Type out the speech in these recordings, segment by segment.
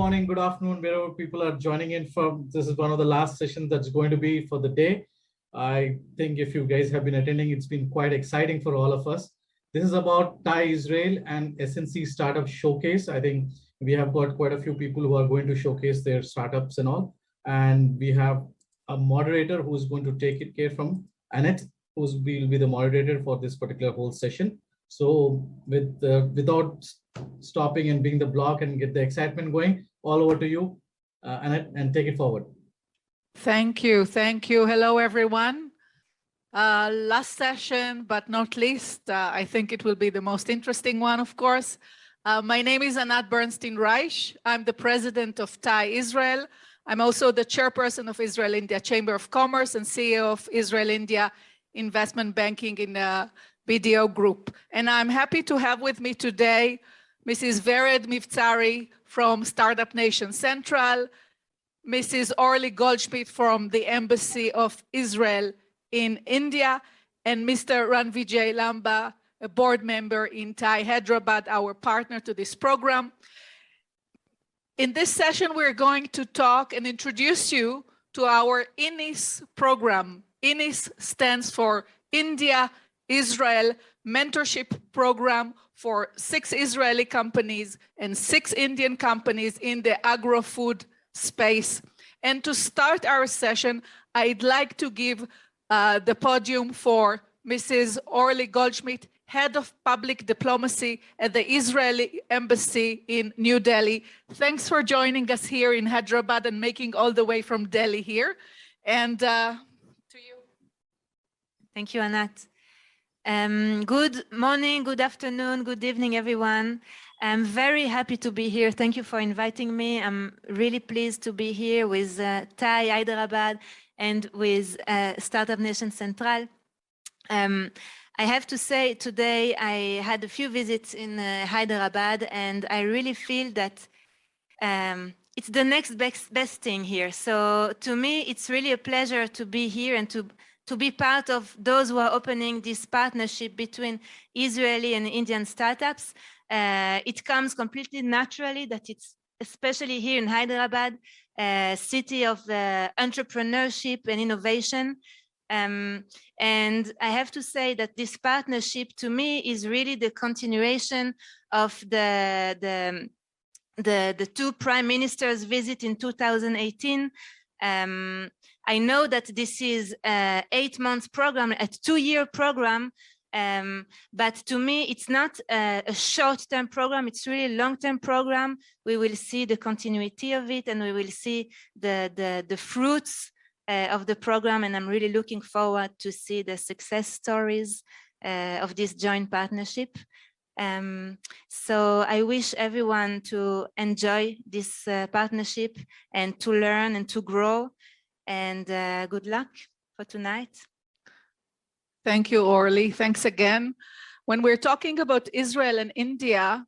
morning, good afternoon, wherever people are joining in from. This is one of the last sessions that's going to be for the day. I think if you guys have been attending, it's been quite exciting for all of us. This is about TiE Israel and SNC Startup Showcase. I think we have got quite a few people who are going to showcase their startups and all. And we have a moderator who's going to take it care from Annette, who will be the moderator for this particular whole session. So without stopping and being the block and get the excitement going, all over to you, Annette, and take it forward. Thank you. Thank you. Hello, everyone. Last session, but not least, I think it will be the most interesting one, of course. My name is Anat Bernstein-Reich. I'm the president of TiE Israel. I'm also the chairperson of Israel-India Chamber of Commerce and CEO of Israel-India Investment Banking in BDO Group. And I'm happy to have with me today Mrs. Vered Mivtsari from Startup Nation Central, Mrs. Orly Goldschmidt from the Embassy of Israel in India, and Mr. Ranvijay Lamba, a board member in TiE Hyderabad, our partner to this program. In this session, we're going to talk and introduce you to our INIS program. INIS stands for India Israel Mentorship Program for 6 Israeli companies and 6 Indian companies in the agro-food space. And to start our session, I'd like to give the podium for Mrs. Orly Goldschmidt, Head of Public Diplomacy at the Israeli Embassy in New Delhi. Thanks for joining us here in Hyderabad and making all the way from Delhi here. And to you. Thank you, Anat. Good morning, good afternoon, good evening, everyone. I'm very happy to be here. Thank you for inviting me. I'm really pleased to be here with TiE Hyderabad and with Startup Nation Central. I have to say today I had a few visits in Hyderabad and I really feel that it's the next best thing here. So to me, it's really a pleasure to be here and to be part of those who are opening this partnership between Israeli and Indian startups. It comes completely naturally that it's, especially here in Hyderabad, city of entrepreneurship and innovation. And I have to say that this partnership to me is really the continuation of the 2 prime ministers' visit in 2018. I know that this is an 8-month program, a 2-year program, but to me, it's not a short-term program. It's really a long-term program. We will see the continuity of it, and we will see the fruits of the program. And I'm really looking forward to see the success stories of this joint partnership. So I wish everyone to enjoy this partnership and to learn and to grow. And good luck for tonight. Thank you, Orly. Thanks again. When we're talking about Israel and India,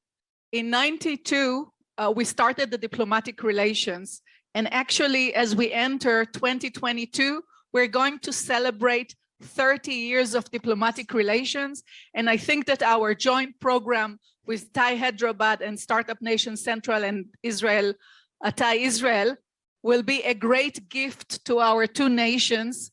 in '92, we started the diplomatic relations. And actually, as we enter 2022, we're going to celebrate 30 years of diplomatic relations. And I think that our joint program with TiE Hyderabad and Startup Nation Central and Israel, TiE Israel, will be a great gift to our 2 nations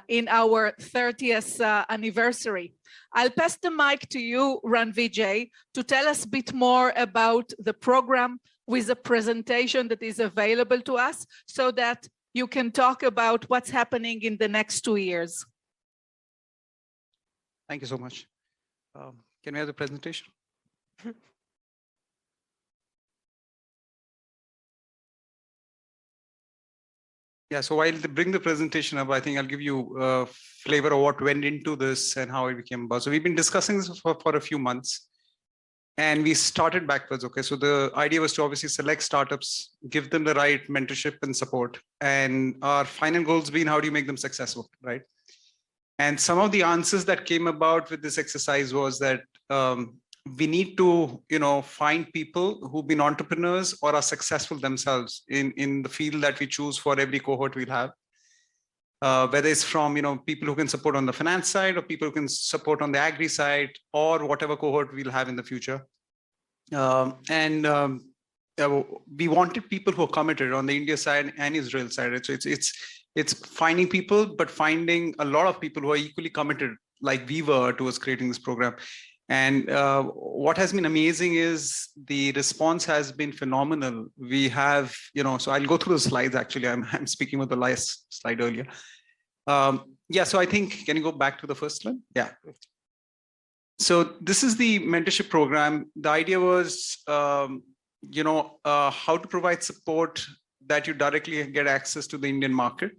in our 30th anniversary. I'll pass the mic to you, Ranvijay, to tell us a bit more about the program with a presentation that is available to us so that you can talk about what's happening in the next 2 years. Thank you so much. Can we have the presentation? Yeah, so while they bring the presentation up, I think I'll give you a flavor of what went into this and how it became about. So we've been discussing this for a few months and we started backwards. Okay, so the idea was to obviously select startups, give them the right mentorship and support. And our final goals being, how do you make them successful, right? And some of the answers that came about with this exercise was that we need to, find people who've been entrepreneurs or are successful themselves in the field that we choose for every cohort we'll have. Whether it's from, people who can support on the finance side or people who can support on the agri side or whatever cohort we'll have in the future. we wanted people who are committed on the India side and Israel side. Right? So it's finding people, but finding a lot of people who are equally committed, like we were, towards creating this program. And what has been amazing is the response has been phenomenal. We have, so I'll go through the slides. Actually, I'm speaking with the last slide earlier. Yeah, so I think, can you go back to the first slide? Yeah. So this is the mentorship program. The idea was, how to provide support that you directly get access to the Indian market.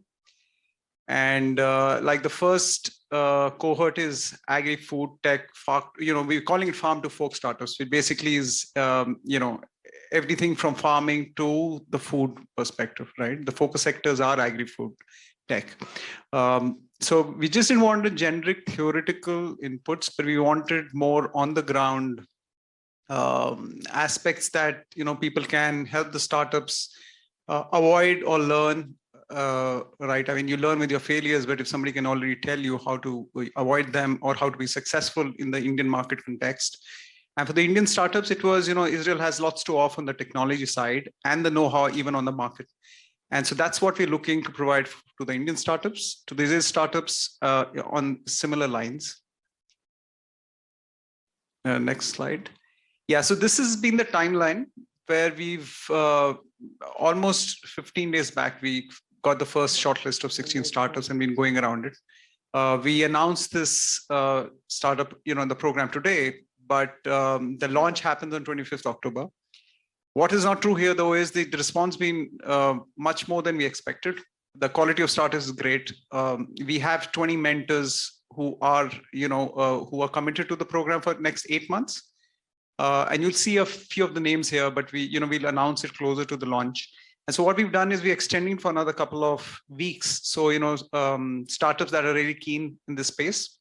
And like the first cohort is agri-food tech, we're calling it farm to fork startups. It basically is, everything from farming to the food perspective, right? The focus sectors are agri-food tech. So we just didn't want a generic theoretical inputs, but we wanted more on the ground aspects that, people can help the startups avoid or learn. Right. I mean, you learn with your failures, but if somebody can already tell you how to avoid them or how to be successful in the Indian market context. And for the Indian startups, it was, Israel has lots to offer on the technology side and the know-how even on the market. And so that's what we're looking to provide to the Indian startups, to the Israeli startups on similar lines. Next slide. Yeah, so this has been the timeline where we've almost 15 days back, we got the first shortlist of 16 startups and been going around it. We announced this startup, the program today, but the launch happens on 25th October. What is not true here, though, is the response been much more than we expected. The quality of starters is great. We have 20 mentors who are, who are committed to the program for the next 8 months. And you'll see a few of the names here, but we'll announce it closer to the launch. And so what we've done is we're extending for another couple of weeks. So, startups that are really keen in this space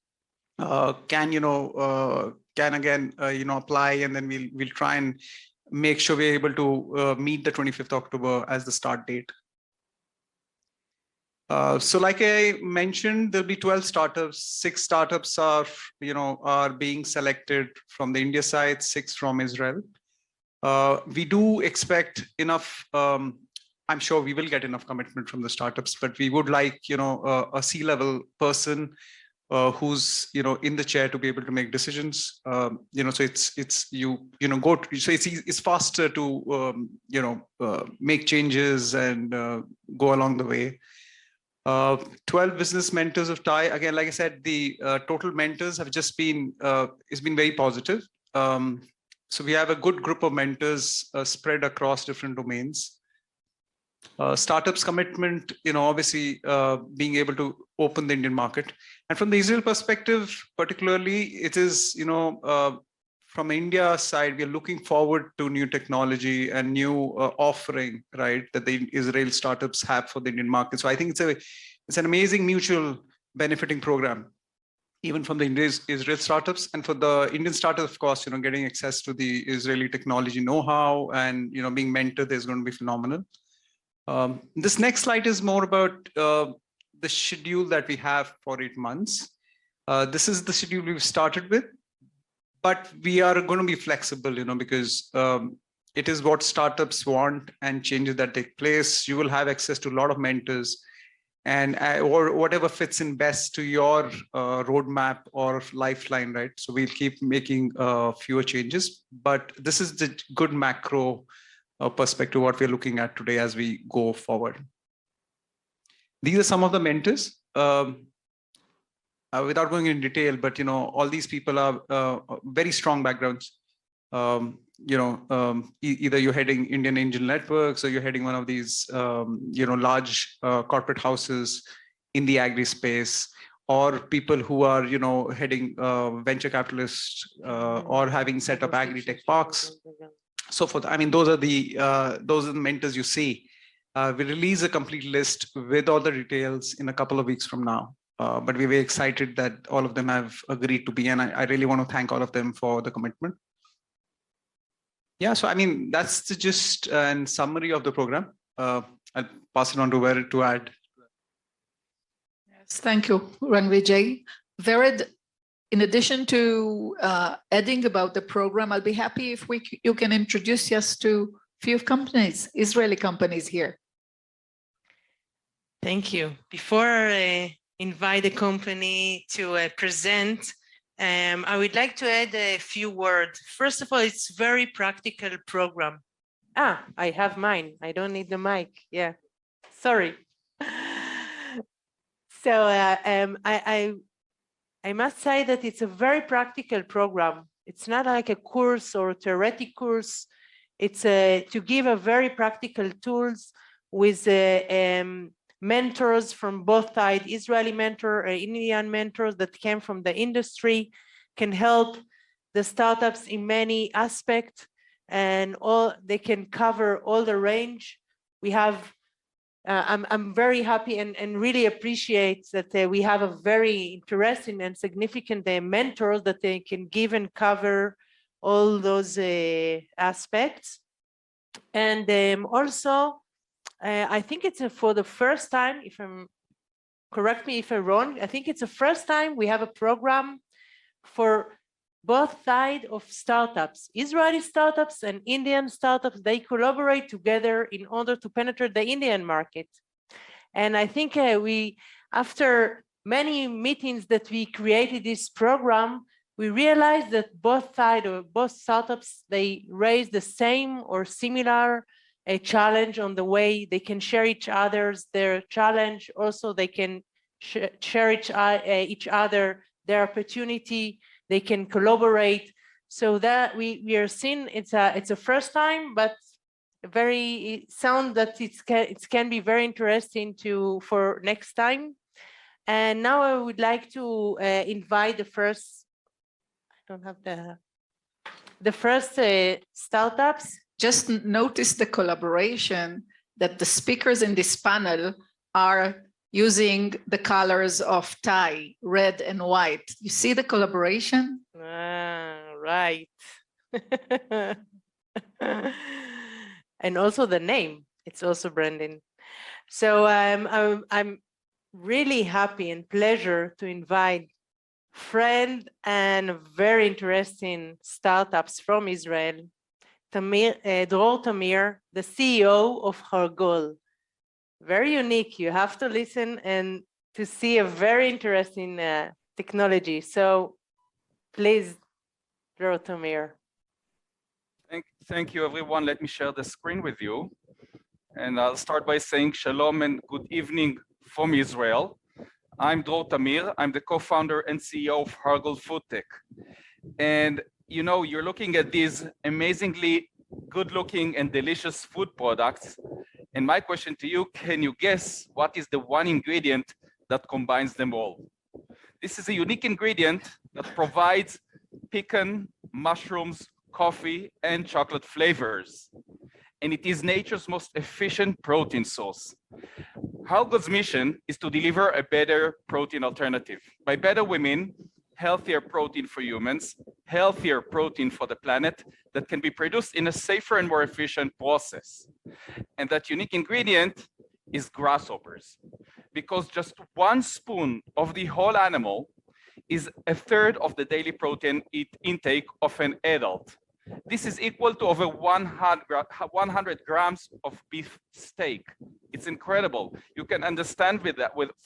can again, apply, and then we'll try and make sure we're able to meet the 25th October as the start date. So like I mentioned, there'll be 12 startups. 6 startups are being selected from the India side, 6 from Israel. We do expect enough, I'm sure we will get enough commitment from the startups, but we would like, a C-level person who's, in the chair to be able to make decisions. So it's faster to, make changes and go along the way. 12 business mentors of TiE. Again, like I said, the total mentors have just been, it's been very positive. So we have a good group of mentors spread across different domains. Startups commitment, obviously being able to open the Indian market. And from the Israel perspective, particularly, it is, from India side, we are looking forward to new technology and new offering, right, that the Israel startups have for the Indian market. So I think it's an amazing mutual benefiting program, even from the Israel startups, and for the Indian startups, of course, getting access to the Israeli technology know-how and being mentored is going to be phenomenal. This next slide is more about the schedule that we have for 8 months. This is the schedule we've started with, but we are going to be flexible, because it is what startups want and changes that take place. You will have access to a lot of mentors and or whatever fits in best to your roadmap or lifeline, right? So we'll keep making fewer changes, but this is the good macro perspective what we're looking at today as we go forward. These are some of the mentors. Without going in detail, but all these people are very strong backgrounds. Either you're heading Indian Angel Networks or you're heading one of these large corporate houses in the agri space, or people who are heading venture capitalists or having set up agri tech parks. So forth. I mean, those are the mentors you see. We release a complete list with all the details in a couple of weeks from now. But we're very excited that all of them have agreed to be, and I really want to thank all of them for the commitment. Yeah, so I mean, that's the gist and summary of the program. I'll pass it on to Vered to add. Yes, thank you, Ranvijay. Vered, in addition to adding about the program, I'll be happy if you can introduce us to few companies, Israeli companies here. Thank you. Before I invite the company to present, I would like to add a few words. First of all, it's very practical program. I have mine. I don't need the mic. Yeah, sorry. So I must say that it's a very practical program. It's not like a course or a theoretic course. It's to give a very practical tools with mentors from both sides, Israeli mentor, Indian mentors that came from the industry, can help the startups in many aspects, and they can cover all the range. We have, I'm very happy and really appreciate that we have a very interesting and significant mentors that they can give and cover all those aspects. And also, I think it's for the first time, correct me if I'm wrong, I think it's the first time we have a program for both sides of startups, Israeli startups and Indian startups. They collaborate together in order to penetrate the Indian market. And I think after many meetings that we created this program, we realized that both sides or both startups, they raise the same or similar challenge on the way they can share each other's their challenge. Also, they can share each other their opportunity. They can collaborate, so that we are seeing it's a first time, but very sound that it can be very interesting for next time. And now I would like to invite the first. I don't have the first startups. Just notice the collaboration that the speakers in this panel are using the colors of TiE, red and white. You see the collaboration? Right. And also the name, it's also branding. So I'm really happy and pleasure to invite friend and very interesting startups from Israel, Dror Tamir, the CEO of Argos. Very unique. You have to listen and to see a very interesting technology. So please, Dror Tamir. Thank you, everyone. Let me share the screen with you. And I'll start by saying shalom and good evening from Israel. I'm Dror Tamir. I'm the co-founder and CEO of Argos Food Tech. And you know, you're looking at these amazingly good-looking and delicious food products. And my question to you, can you guess what is the one ingredient that combines them all? This is a unique ingredient that provides pecan, mushrooms, coffee, and chocolate flavors. And it is nature's most efficient protein source. Argos' mission is to deliver a better protein alternative. By better, we mean healthier protein for humans, healthier protein for the planet that can be produced in a safer and more efficient process. And that unique ingredient is grasshoppers, because just 1 spoon of the whole animal is 1/3 of the daily protein intake of an adult. This is equal to over 100 grams of beef steak. It's incredible. You can understand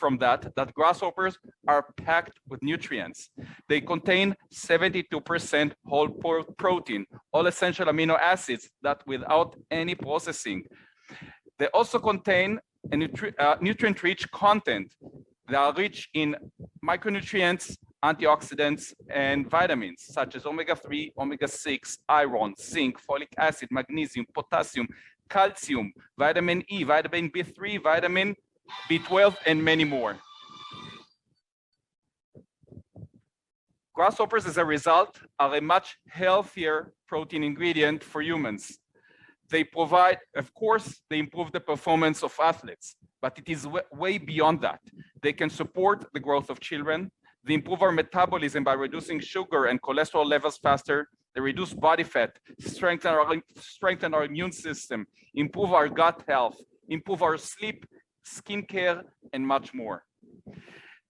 from that grasshoppers are packed with nutrients. They contain 72% whole protein, all essential amino acids that without any processing. They also contain a nutrient-rich content. They are rich in micronutrients, antioxidants, and vitamins such as omega-3, omega-6, iron, zinc, folic acid, magnesium, potassium, calcium, vitamin E, vitamin B3, vitamin B12, and many more. Grasshoppers, as a result, are a much healthier protein ingredient for humans. They provide, of course, they improve the performance of athletes, but it is way beyond that. They can support the growth of children. They improve our metabolism by reducing sugar and cholesterol levels faster. They reduce body fat, strengthen our immune system, improve our gut health, improve our sleep, skincare, and much more.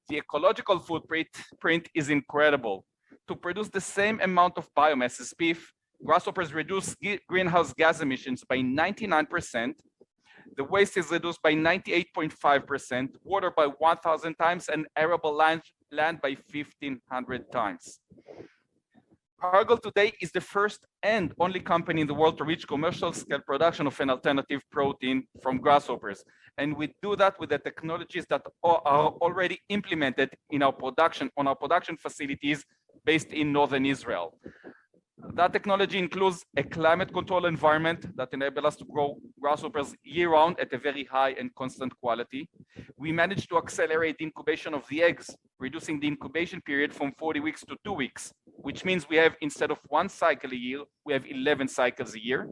The ecological footprint is incredible. To produce the same amount of biomass as beef, grasshoppers reduce greenhouse gas emissions by 99%. The waste is reduced by 98.5%, water by 1,000 times, and arable land by 1,500 times. Argos today is the first and only company in the world to reach commercial scale production of an alternative protein from grasshoppers. And we do that with the technologies that are already implemented in our production, on our production facilities based in northern Israel. That technology includes a climate control environment that enables us to grow grasshoppers year-round at a very high and constant quality. We managed to accelerate the incubation of the eggs, reducing the incubation period from 40 weeks to 2 weeks, which means we have, instead of 1 cycle a year, we have 11 cycles a year.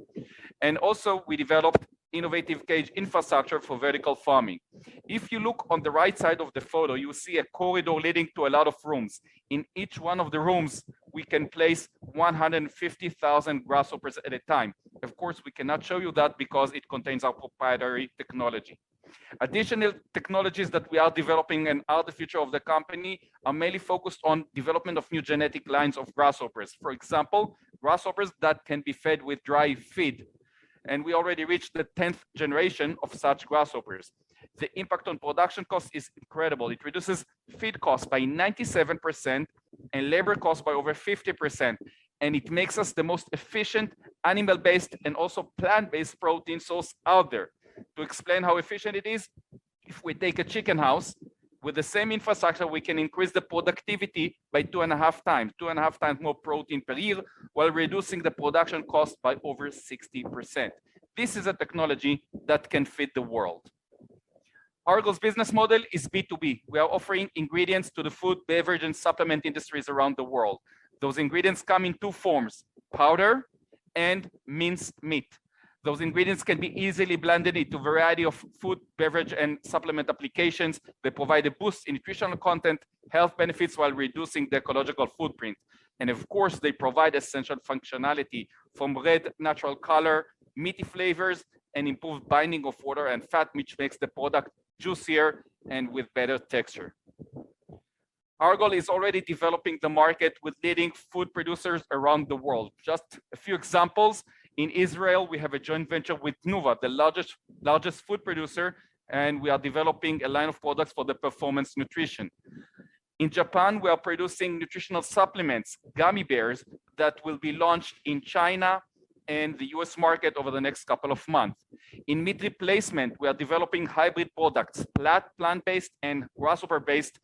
And also we developed innovative cage infrastructure for vertical farming. If you look on the right side of the photo, you see a corridor leading to a lot of rooms. In each one of the rooms, we can place 150,000 grasshoppers at a time. Of course, we cannot show you that because it contains our proprietary technology. Additional technologies that we are developing and are the future of the company are mainly focused on development of new genetic lines of grasshoppers. For example, grasshoppers that can be fed with dry feed. And we already reached the 10th generation of such grasshoppers. The impact on production costs is incredible. It reduces feed costs by 97% and labor costs by over 50%. And it makes us the most efficient animal-based and also plant-based protein source out there. To explain how efficient it is, if we take a chicken house, with the same infrastructure, we can increase the productivity by 2.5 times more protein per year, while reducing the production cost by over 60%. This is a technology that can fit the world. Argos' business model is B2B. We are offering ingredients to the food, beverage, and supplement industries around the world. Those ingredients come in 2 forms, powder and minced meat. Those ingredients can be easily blended into a variety of food, beverage, and supplement applications. They provide a boost in nutritional content, health benefits, while reducing the ecological footprint. And of course, they provide essential functionality from red natural color, meaty flavors, and improved binding of water and fat, which makes the product juicier and with better texture. Argos is already developing the market with leading food producers around the world. Just a few examples. In Israel, we have a joint venture with Tnuva, the largest food producer, and we are developing a line of products for the performance nutrition. In Japan, we are producing nutritional supplements, gummy bears, that will be launched in China and the US market over the next couple of months. In meat replacement, we are developing hybrid products, plant-based and grasshopper-based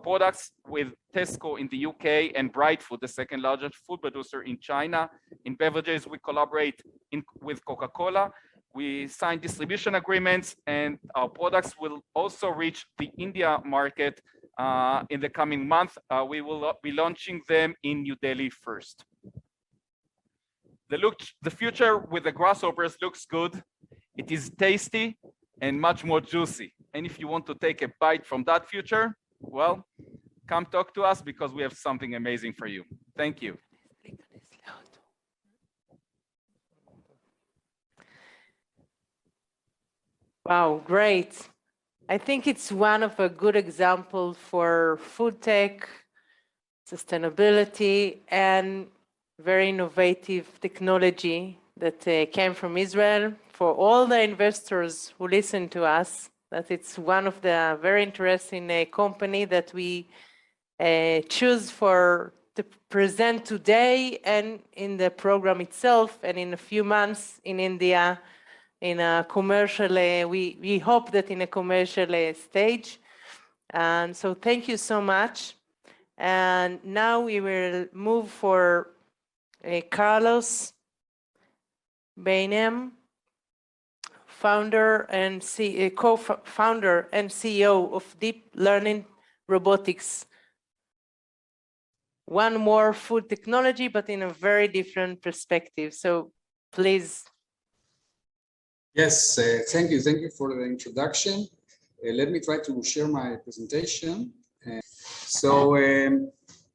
products with Tesco in the UK and Brightfood, the second largest food producer in China. In beverages, we collaborate with Coca-Cola. We signed distribution agreements, and our products will also reach the India market in the coming month. We will be launching them in New Delhi first. The future with the grasshoppers looks good. It is tasty and much more juicy. And if you want to take a bite from that future, well, come talk to us because we have something amazing for you. Thank you. Wow, great. I think it's one of a good example for food tech, sustainability, and very innovative technology that came from Israel. For all the investors who listen to us, that it's one of the very interesting company that we choose to present today and in the program itself, and in a few months in India, in a commercial, we hope that in a commercial stage. And so thank you so much. And now we will move for Carlos Bainem, co-founder and CEO of Deep Learning Robotics. One more food technology, but in a very different perspective. So please. Yes, thank you. Thank you for the introduction. Let me try to share my presentation.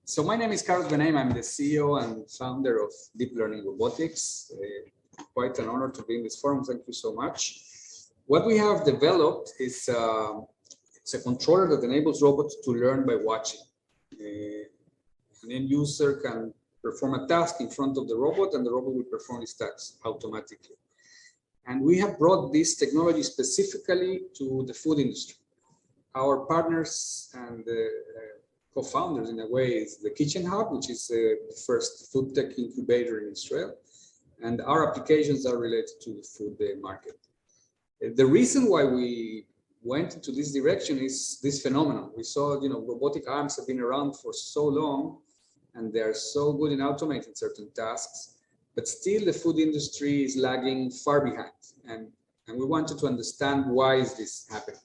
So my name is Carlos Bainem. I'm the CEO and founder of Deep Learning Robotics. Quite an honor to be in this forum. Thank you so much. What we have developed is it's a controller that enables robots to learn by watching. An end user can perform a task in front of the robot, and the robot will perform this task automatically. And we have brought this technology specifically to the food industry. Our partners and co-founders, in a way, is the Kitchen Hub, which is the first food tech incubator in Israel. And our applications are related to the food market. The reason why we went into this direction is this phenomenon. We saw, robotic arms have been around for so long, and they are so good in automating certain tasks, but still the food industry is lagging far behind. And we wanted to understand why is this happening.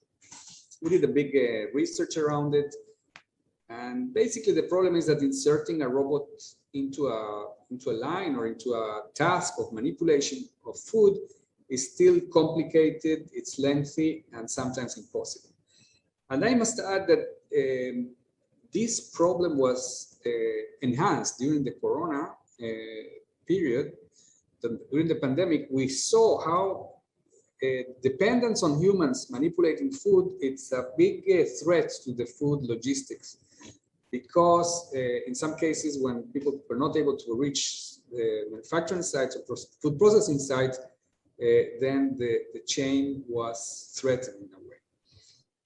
We did a big research around it. And basically the problem is that inserting a robot into a line or into a task of manipulation of food is still complicated, it's lengthy, and sometimes impossible. And I must add that this problem was enhanced during the Corona period. During the pandemic, we saw how dependence on humans manipulating food, it's a big threat to the food logistics. Because in some cases, when people were not able to reach the manufacturing sites or food processing sites, then the chain was threatened in a way.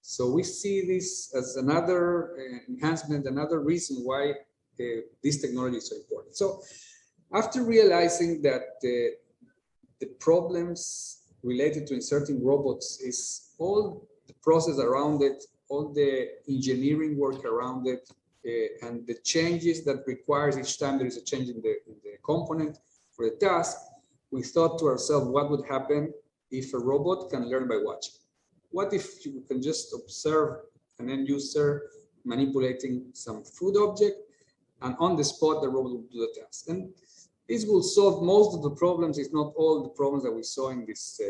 So we see this as another enhancement, another reason why this technology is so important. So after realizing that the problems related to inserting robots is all the process around it, all the engineering work around it, and the changes that requires each time there is a change in the component for the task, we thought to ourselves, what would happen if a robot can learn by watching? What if you can just observe an end user manipulating some food object, and on the spot the robot will do the task? And this will solve most of the problems, if not all the problems that we saw in this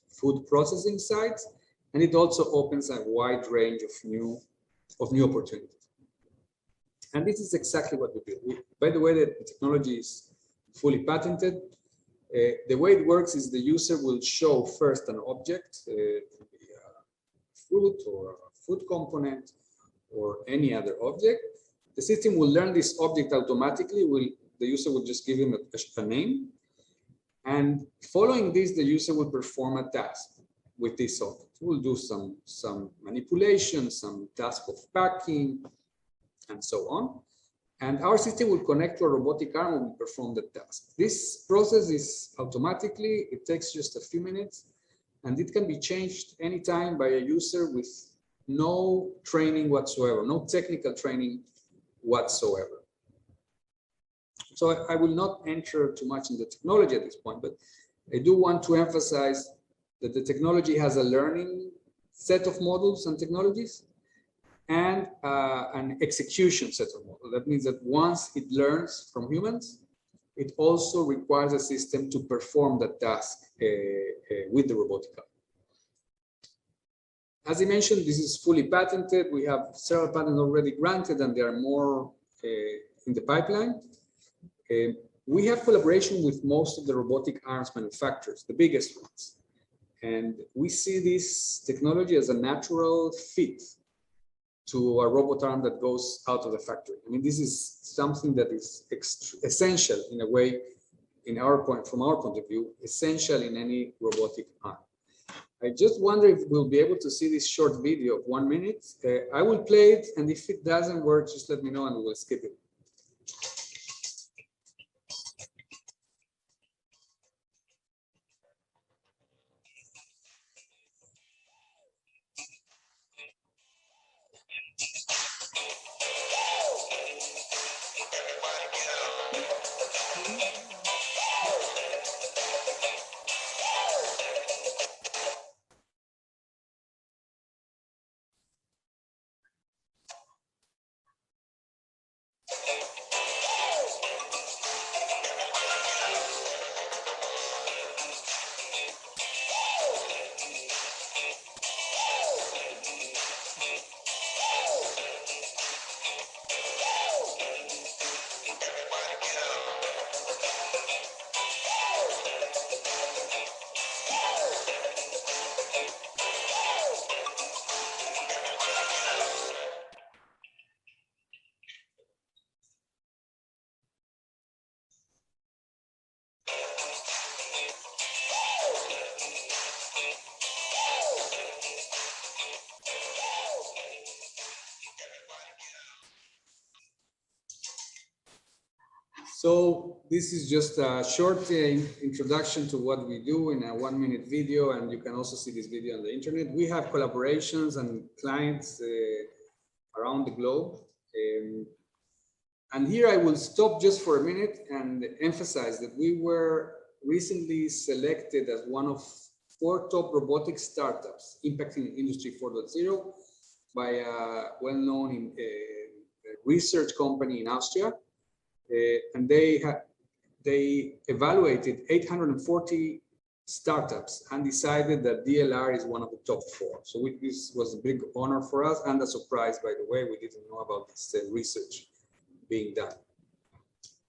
food processing sites, and it also opens a wide range of new opportunities. And this is exactly what we do. By the way, the technology is fully patented. The way it works is the user will show first an object, a fruit or a food component or any other object. The system will learn this object automatically. The user will just give him a name. And following this, the user will perform a task with this object. We'll do some manipulation, some task of packing, and so on. And our system will connect to a robotic arm and will perform the task. This process is automatically, it takes just a few minutes, and it can be changed anytime by a user with no training whatsoever, no technical training whatsoever. So I will not enter too much in the technology at this point, but I do want to emphasize that the technology has a learning set of models and technologies, and an execution set of models. That means that once it learns from humans, it also requires a system to perform the task with the robotic arm. As I mentioned, this is fully patented. We have several patents already granted, and there are more in the pipeline. We have collaboration with most of the robotic arms manufacturers, the biggest ones. And we see this technology as a natural fit to a robot arm that goes out of the factory. I mean, this is something that is essential in a way, from our point of view, essential in any robotic arm. I just wonder if we'll be able to see this short video of 1 minute. I will play it, and if it doesn't work, just let me know and we will skip it. So this is just a short introduction to what we do in a 1-minute video, and you can also see this video on the internet. We have collaborations and clients around the globe. And here I will stop just for a minute and emphasize that we were recently selected as one of 4 top robotics startups impacting Industry 4.0 by a well-known research company in Austria. And they evaluated 840 startups and decided that DLR is one of the top 4. So this was a big honor for us and a surprise, by the way. We didn't know about this research being done.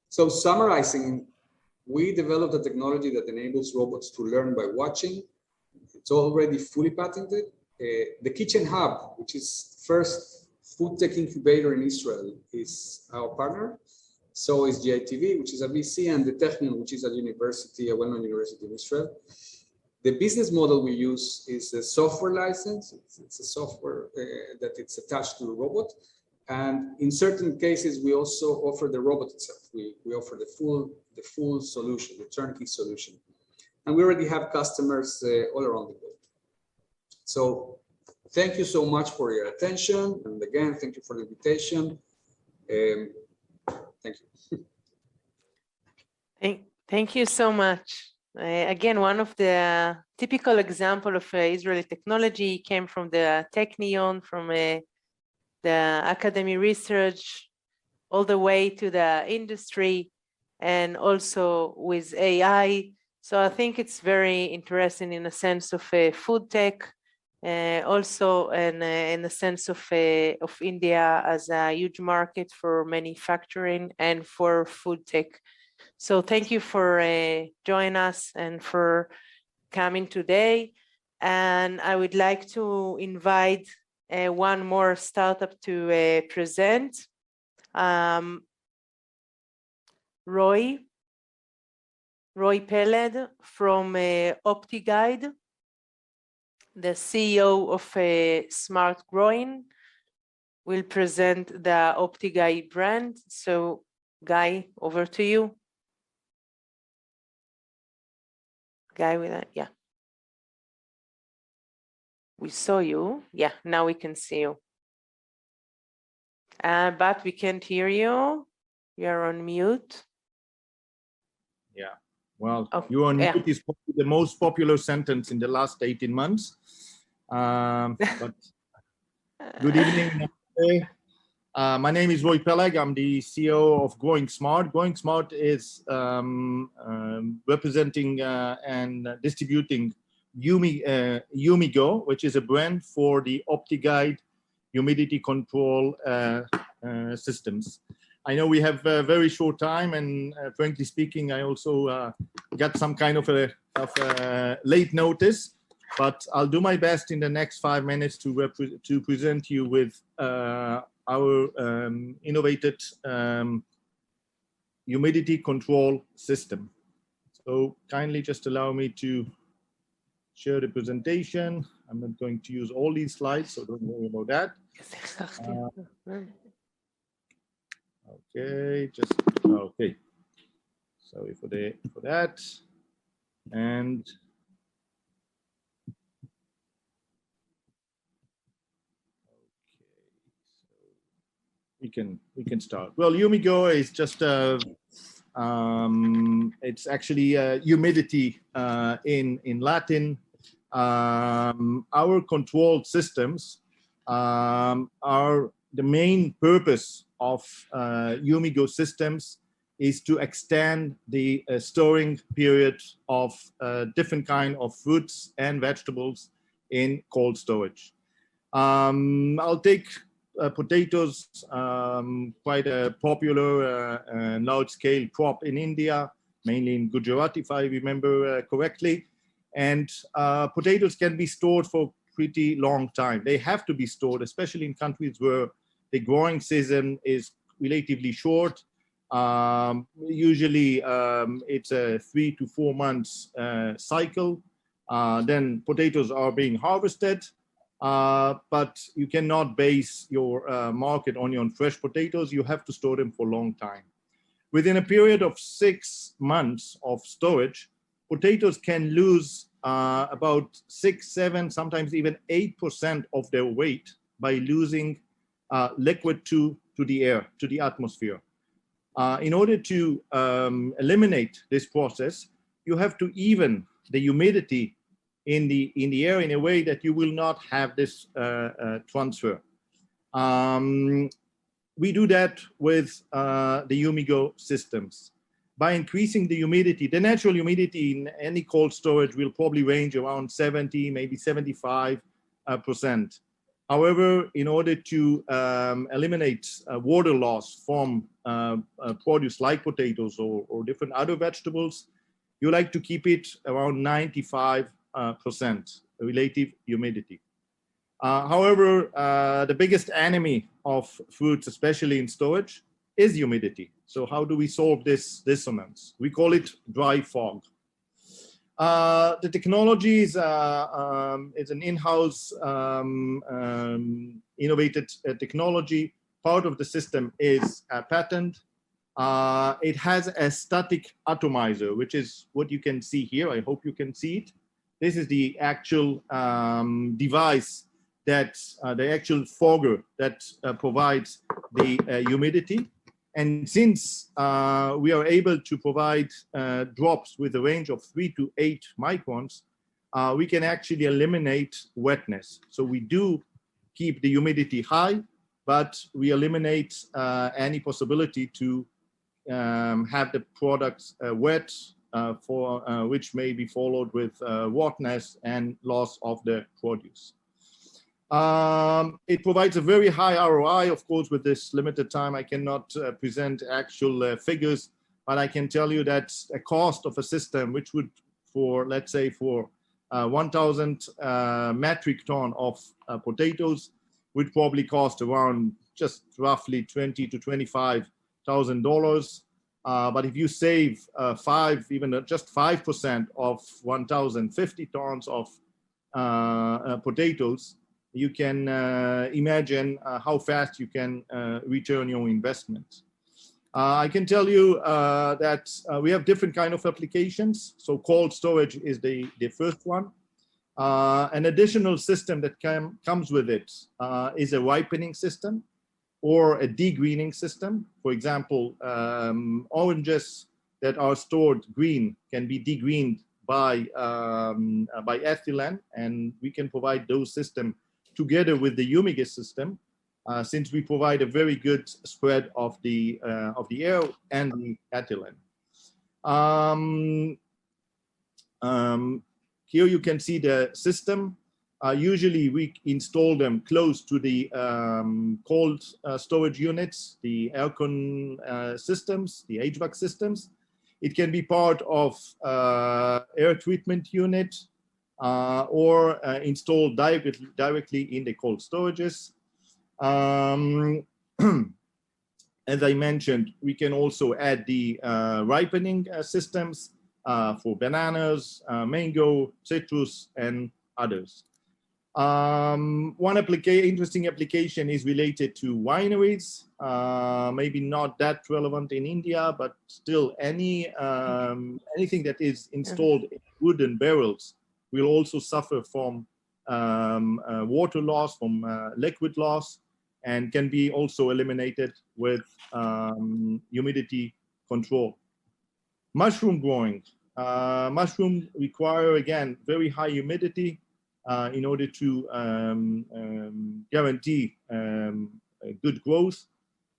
So summarizing, we developed a technology that enables robots to learn by watching. It's already fully patented. The Kitchen Hub, which is first food tech incubator in Israel, is our partner. So is GITV, which is a VC, and the Technion, which is a university, a well-known university in Israel. The business model we use is a software license. It's a software that it's attached to the robot. And in certain cases, we also offer the robot itself. We offer the full solution, the turnkey solution. And we already have customers all around the globe. So thank you so much for your attention. And again, thank you for the invitation. Thank you. Thank you so much. Again, one of the typical example of Israeli technology came from the Technion, from the academy research, all the way to the industry, and also with AI. So I think it's very interesting in a sense of food tech, also in the sense of India as a huge market for manufacturing and for food tech. So thank you for joining us and for coming today. And I would like to invite one more startup to present. Roy Peled from OptiGuide, the CEO of Smart Growing, will present the OptiGuide brand. So Guy, over to you. Guy with that, yeah. We saw you. Yeah, now we can see you. But we can't hear you. You're on mute. Yeah, well, Oh, you on yeah. mute is probably the most popular sentence in the last 18 months. But good evening. My name is Roy Peleg. I'm the CEO of Growing Smart. Growing Smart is representing and distributing Yumigo, which is a brand for the OptiGuide humidity control systems. I know we have a very short time, and frankly speaking, I also got some kind of a late notice, but I'll do my best in the next 5 minutes to present you with our innovated humidity control system. So kindly just allow me to share the presentation. I'm not going to use all these slides, so don't worry about that. Okay, okay. Sorry for that. And we can start. Well, Yumigo is just it's actually humidity in Latin. Our controlled systems are the main purpose of Yumigo systems is to extend the storing period of different kind of fruits and vegetables in cold storage. I'll take potatoes, quite a popular large-scale crop in India, mainly in Gujarat, if I remember correctly. And potatoes can be stored for pretty long time. They have to be stored, especially in countries where the growing season is relatively short. Usually it's a 3 to 4 months cycle. Then potatoes are being harvested. But you cannot base your market only on fresh potatoes. You have to store them for a long time. Within a period of 6 months of storage, potatoes can lose about 6, 7, sometimes even 8% of their weight by losing liquid to the air, to the atmosphere. In order to eliminate this process, you have to even the humidity in the air in a way that you will not have this transfer. We do that with the Yumigo systems. By increasing the humidity, the natural humidity in any cold storage will probably range around 70, maybe 75%. However, in order to eliminate water loss from produce like potatoes or different other vegetables, you like to keep it around 95% relative humidity. However, the biggest enemy of fruits, especially in storage, is humidity. So how do we solve this dissonance? We call it dry fog. The technology is an in-house innovated technology. Part of the system is a patent. It has a static atomizer, which is what you can see here. I hope you can see it. This is the actual device that the actual fogger that provides the humidity. And since we are able to provide drops with a range of 3 to 8 microns, we can actually eliminate wetness. So we do keep the humidity high, but we eliminate any possibility to have the products wet, which may be followed with wetness and loss of the produce. It provides a very high ROI. Of course, with this limited time, I cannot present actual figures, but I can tell you that a cost of a system, which would, for let's say, for 1,000 metric ton of potatoes, would probably cost around just roughly $20,000 to $25,000. But if you save even just 5% of 1,050 tons of potatoes, you can imagine how fast you can return your investment. I can tell you that we have different kind of applications. So cold storage is the first one. An additional system that comes with it is a ripening system or a degreening system. For example, oranges that are stored green can be degreened by ethylene, and we can provide those systems together with the Yumigo system, since we provide a very good spread of the air and the ethylene. Here you can see the system. Usually we install them close to the cold storage units, the aircon systems, the HVAC systems. It can be part of air treatment unit or installed directly in the cold storages. As I mentioned, we can also add the ripening systems for bananas, mango, citrus, and others. One interesting application is related to wineries. Maybe not that relevant in India, but still anything that is installed in wooden barrels will also suffer from water loss, from liquid loss, and can be also eliminated with humidity control. Mushroom growing. Mushroom require, again, very high humidity in order to guarantee good growth.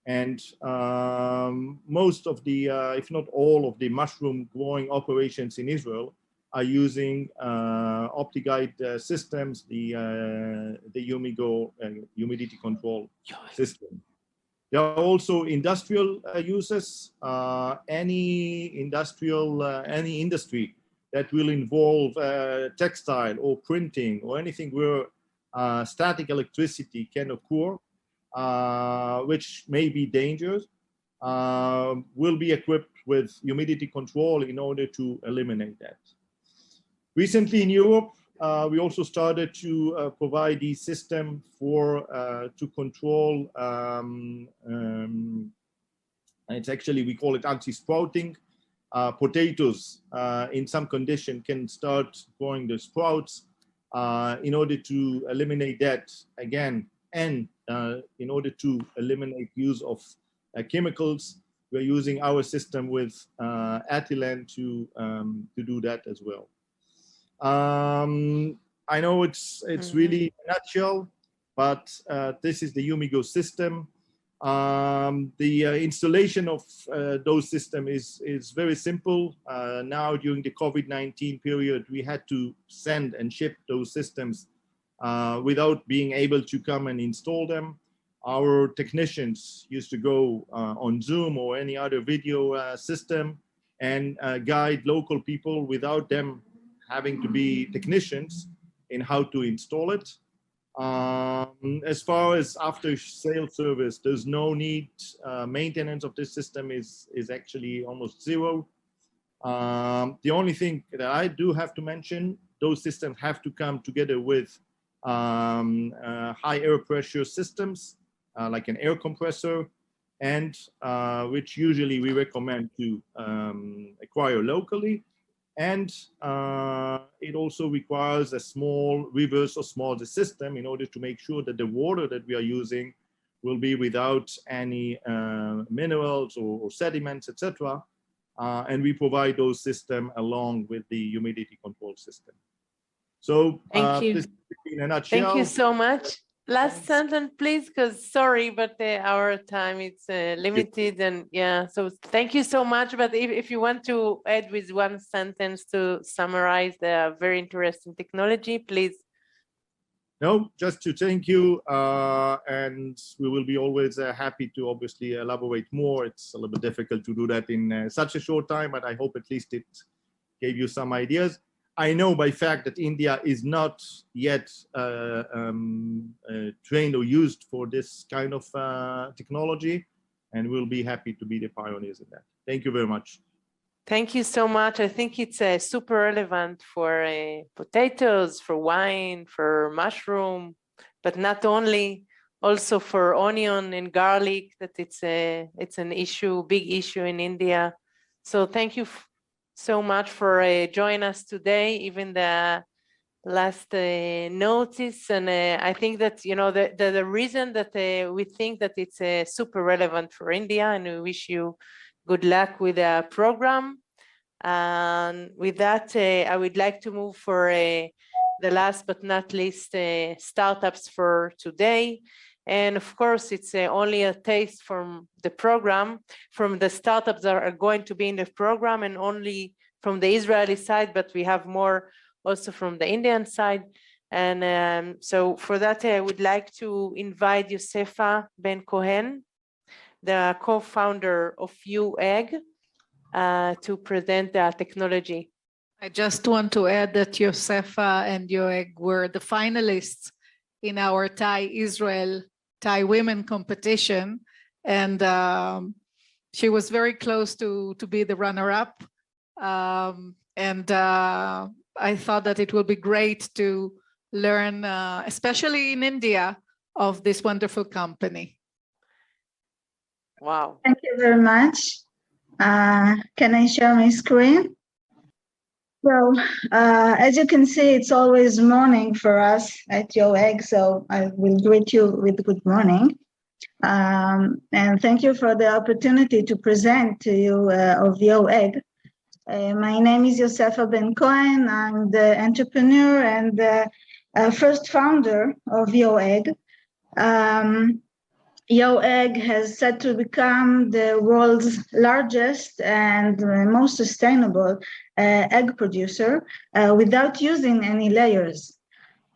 And most of the, if not all of the mushroom growing operations in Israel are using OptiGuide systems, the Yumigo humidity control system. There are also industrial uses. Any industry that will involve textile or printing or anything where static electricity can occur, which may be dangerous, will be equipped with humidity control in order to eliminate that. Recently in Europe, we also started to provide the system for to control it's actually, we call it anti-sprouting. Potatoes in some condition can start growing the sprouts. In order to eliminate that again, and in order to eliminate use of chemicals, we're using our system with ethylene to do that as well. I know it's really a nutshell, but this is the UmiGo system. The installation of those systems is very simple. Now during the COVID-19 period, we had to send and ship those systems without being able to come and install them. Our technicians used to go on Zoom or any other video system and guide local people without them having to be technicians in how to install it. As far as after sale service, there's no need. Maintenance of this system is actually almost zero. The only thing that I do have to mention, those systems have to come together with high air pressure systems, like an air compressor, and which usually we recommend to acquire locally. And it also requires a small reverse osmosis system in order to make sure that the water that we are using will be without any minerals or sediments, etc. And we provide those systems along with the humidity control system. So thank you. This is in a nutshell. Thank you so much. Last sentence, please, because sorry, but our time is limited, and yeah, so thank you so much. But if you want to add with one sentence to summarize the very interesting technology, please. No, just to thank you, and we will be always happy to obviously elaborate more. It's a little bit difficult to do that in such a short time, but I hope at least it gave you some ideas. I know by fact that India is not yet trained or used for this kind of technology, and we'll be happy to be the pioneers in that. Thank you very much. Thank you so much. I think it's super relevant for potatoes, for wine, for mushroom, but not only, also for onion and garlic, that it's an issue, big issue in India. So thank you so much for joining us today, even the last notice. And I think that, you know, the reason that we think that it's super relevant for India, and we wish you good luck with the program. And with that, I would like to move for the last but not least startups for today. And of course, it's only a taste from the program, from the startups that are going to be in the program, and only from the Israeli side, but we have more also from the Indian side. And so for that, I would like to invite Yosefa Ben Cohen, the co-founder of TiE, to present the technology. I just want to add that Yosefa and TiE were the finalists in our TiE Israel TiE Women competition, and she was very close to be the runner-up. And I thought that it will be great to learn, especially in India, of this wonderful company. Wow. Thank you very much. Can I share my screen? So as you can see, it's always morning for us at TiE, so I will greet you with good morning. And thank you for the opportunity to present to you of TiE. My name is Yosefa Ben Cohen. I'm the entrepreneur and the first founder of TiE. TiE has set to become the world's largest and most sustainable egg producer without using any layers.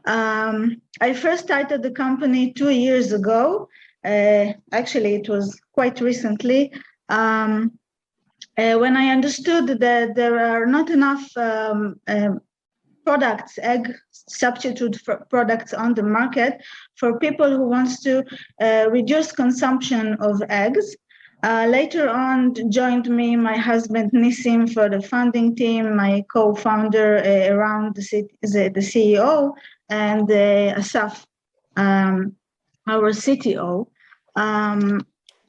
I first started the company 2 years ago. Actually, it was quite recently. When I understood that there are not enough products, egg substitute products on the market for people who wants to reduce consumption of eggs. Later on, joined me my husband Nissim for the funding team, my co-founder around the CEO, and Asaf, our CTO.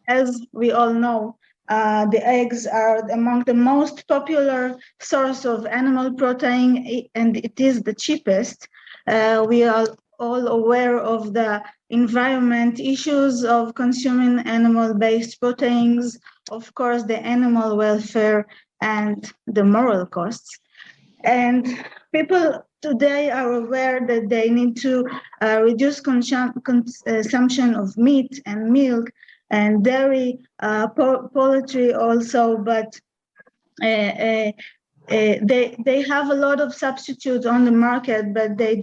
As we all know, The eggs are among the most popular source of animal protein, and it is the cheapest. We are all aware of the environment issues of consuming animal-based proteins, of course, the animal welfare and the moral costs. And people today are aware that they need to reduce consumption of meat and milk and dairy, poultry also, but they have a lot of substitutes on the market, but they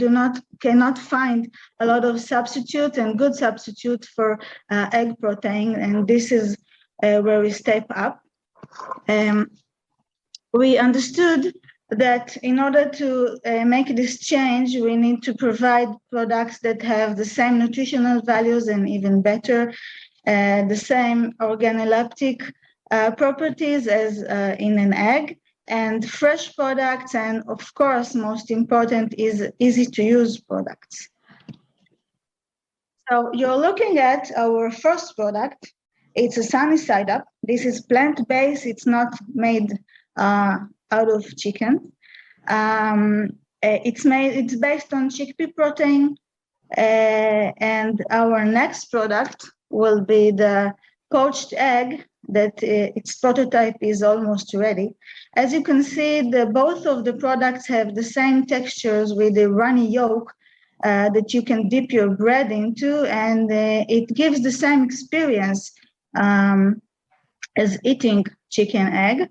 cannot find a lot of substitute and good substitute for egg protein, and this is where we step up. We understood that in order to make this change, we need to provide products that have the same nutritional values and even better, the same organoleptic properties as in an egg, and fresh products, and of course, most important is easy to use products. So you're looking at our first product. It's a sunny side up. This is plant-based. It's not made out of chicken. It's based on chickpea protein. And our next product will be the poached egg that its prototype is almost ready. As you can see, both of the products have the same textures with the runny yolk that you can dip your bread into, and it gives the same experience as eating chicken egg.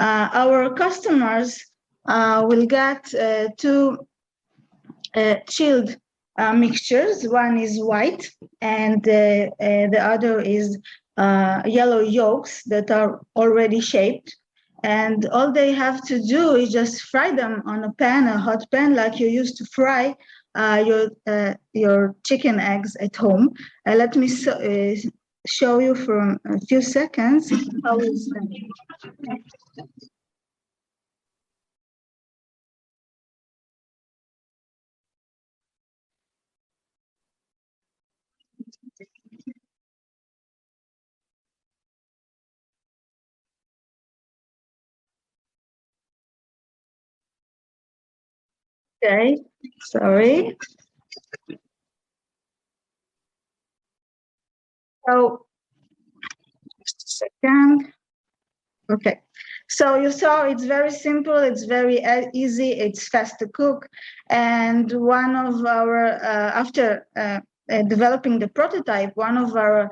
Our customers will get two chilled mixtures. One is white, and the other is yellow yolks that are already shaped. And all they have to do is just fry them on a hot pan, like you used to fry your chicken eggs at home. Let me show you for a few seconds how it's done. Okay, sorry. So, just a second. Okay, so you saw it's very simple, it's very easy, it's fast to cook. And one of our, after developing the prototype, one of our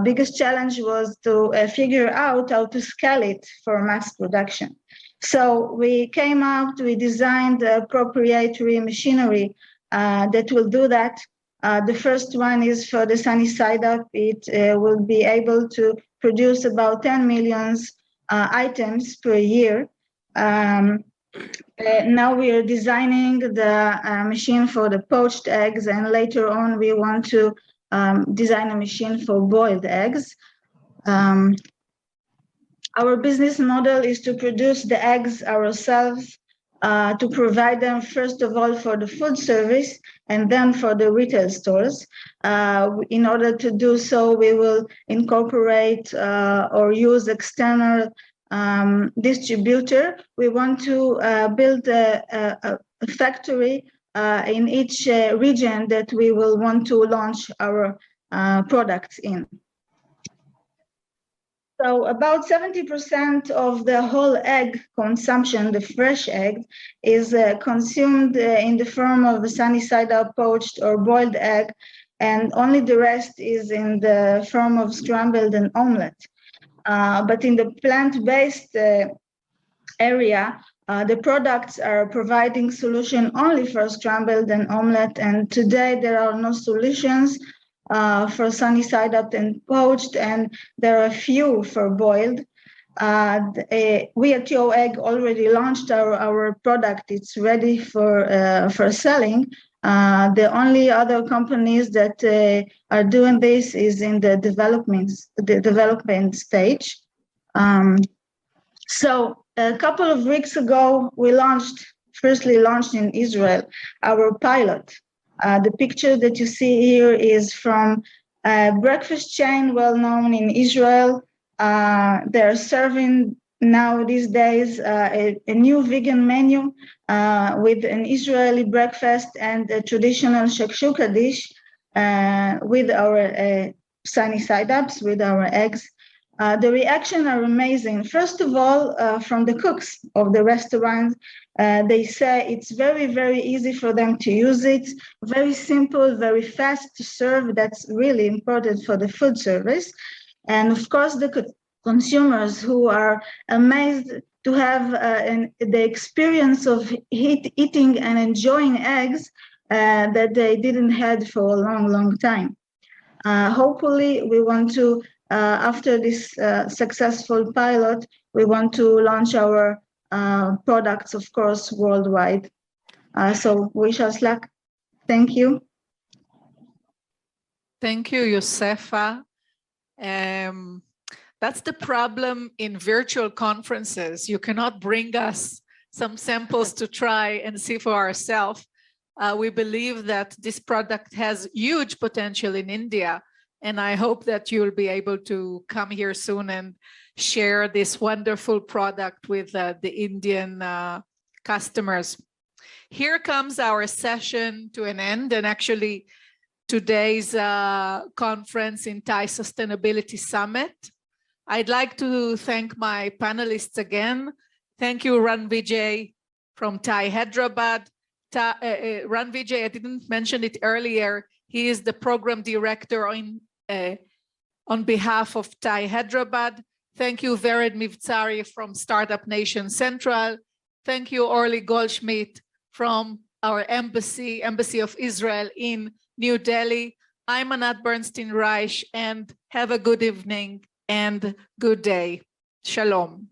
biggest challenge was to figure out how to scale it for mass production. So we came out, we designed a proprietary machinery that will do that. The first one is for the sunny side up. It will be able to produce about 10 million items per year. Now we are designing the machine for the poached eggs, and later on we want to design a machine for boiled eggs. Our business model is to produce the eggs ourselves, to provide them first of all for the food service and then for the retail stores. In order to do so, we will incorporate or use external distributor. We want to build a factory in each region that we will want to launch our products in. So about 70% of the whole egg consumption, the fresh egg, is consumed in the form of a sunny side up, poached or boiled egg, and only the rest is in the form of scrambled and omelette. But in the plant-based area, the products are providing solution only for scrambled and omelette, and today there are no solutions for sunny side up and poached, and there are a few for boiled. We at TiE Egg already launched our product. It's ready for selling. The only other companies that are doing this is in the development stage. So a couple of weeks ago, we firstly launched in Israel our pilot. The picture that you see here is from a breakfast chain well known in Israel. they're serving now these days a new vegan menu with an Israeli breakfast and a traditional shakshuka dish with our sunny side ups, with our eggs. The reactions are amazing. First of all, from the cooks of the restaurant, they say it's very, very easy for them to use it, very simple, very fast to serve. That's really important for the food service. And of course, the consumers who are amazed to have the experience of eating and enjoying eggs that they didn't had for a long, long time. Hopefully, we want to, after this successful pilot, we want to launch our products, of course, worldwide. So wish us luck. Thank you. Thank you, Josefa. That's the problem in virtual conferences. You cannot bring us some samples to try and see for ourselves. We believe that this product has huge potential in India, and I hope that you'll be able to come here soon and share this wonderful product with the Indian customers. Here comes our session to an end, and actually today's conference in TiE Sustainability Summit. I'd like to thank my panelists again. Thank you, Ran Vijay from TiE Hyderabad. Ran Vijay, I didn't mention it earlier. He is the program director on behalf of TiE Hyderabad. Thank you, Vered Mivtsari from Startup Nation Central. Thank you, Orly Goldschmidt from our Embassy of Israel in New Delhi. I'm Anat Bernstein-Reich, and have a good evening and good day. Shalom.